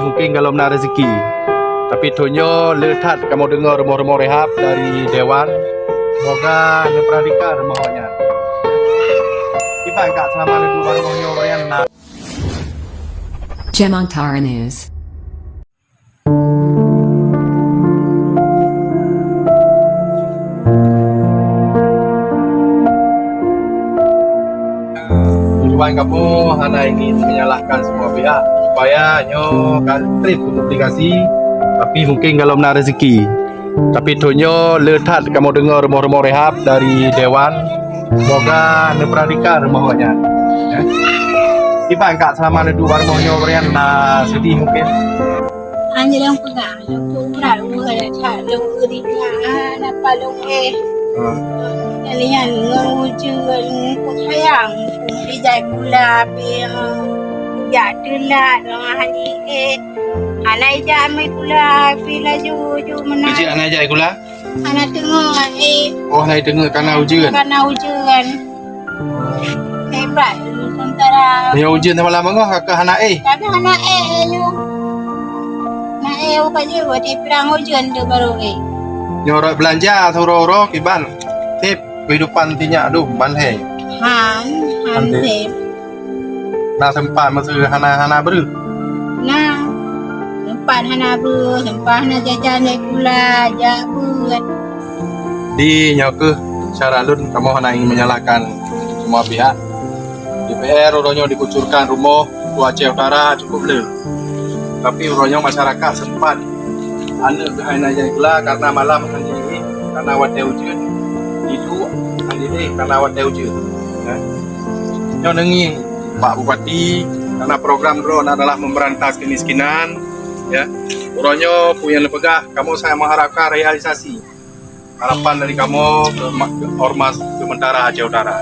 mungkin kalau nak rezeki. Tapi tonyo letat kamu dengar rumah-rumah rehab dari Dewan. Semoga diperhatikan rumahnya. Kita enggak selama itu rumahnya yang nak. Jemong Tara News. Tujuan kamu hanya ingin menyalahkan semua pihak supaya nyo trip aplikasi, tapi mungkin kalau nak rezeki. Tapi tonyo letat kamu dengar rumah-rumah rehab dari Dewan. Semoga diperhatikan rumahnya. Ya. Kita enggak selama itu rumahnya yang nak sedih mungkin. Hanya yang pegang, yang kurang ada cak, yang ringan, apa yang kalian ngujud, sayang, dijai pula, ya telat, hari anak jamai pula, pila ju mana? Ujian anak jai gula? Anak tengah, Oh, anak tengah karena ujian. Karena ujian, hebat, sementara. Ya ujian sama lama ngah ke anak Tapi anak you. Nak bukan je buat perang ujian tu baru nyorok belanja thoro-ro kiban tip kehidupan tinya aduh ban he Han tip. nah tempat masuk hana beru Nah, tempat hana ber, tempat hana jajan naik pula, buat. di nyoke cara lun kamu hana ingin menyalahkan semua pihak. DPR uronyo dikucurkan rumah Aceh Utara cukup le. Tapi uronyo masyarakat sempat ane behind aja gula karena malam ini karena wate ujian itu ini karena wate ujian. Nyo nengi Pak Bupati karena program drone adalah memberantas kemiskinan. Ya, uronyo punya lepegah. Kamu saya mengharapkan realisasi harapan dari kamu ke Ormas Sementara Aceh Utara.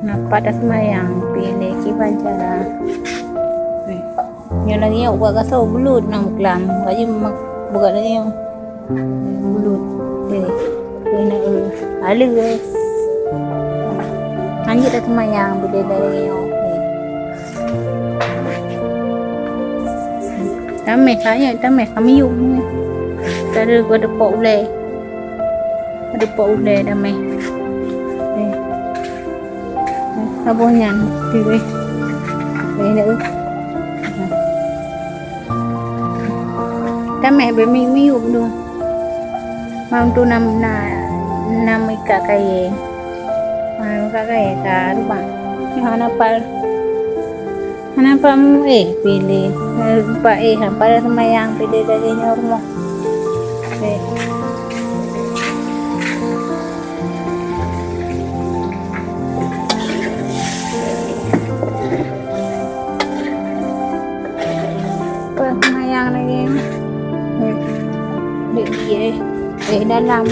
Nampak dah semayang pilih kiban cara. Nyo lagi yang buat kasau belut nang kelam. Gaji buat lagi yang belut. Kena halu. Anjir dah semayang bila dari yang. Tamai saya, tamai kami yung. Tadi gua ada pok ulai. Ada pok ulai tamai. Sabonyan, pilih. Ini dah. Kami bermiu dulu. Mam tu nam ikat kaya. Mam ikat kaya kan, bang. Hana apa mu pilih. Pak hampa semayang pilih dari rumah. Semayang lagi di dalam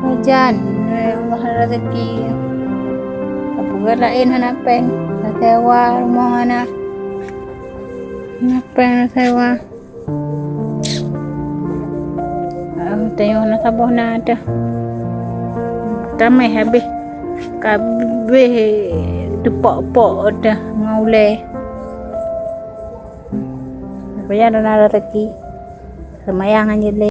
hujan rezeki apa lain hana peng sewa rumah hana peng sewa tengok hana sabah ada ramai habis kabeh depok-pok dah ngaulai. Supaya ada rezeki semayang aja le.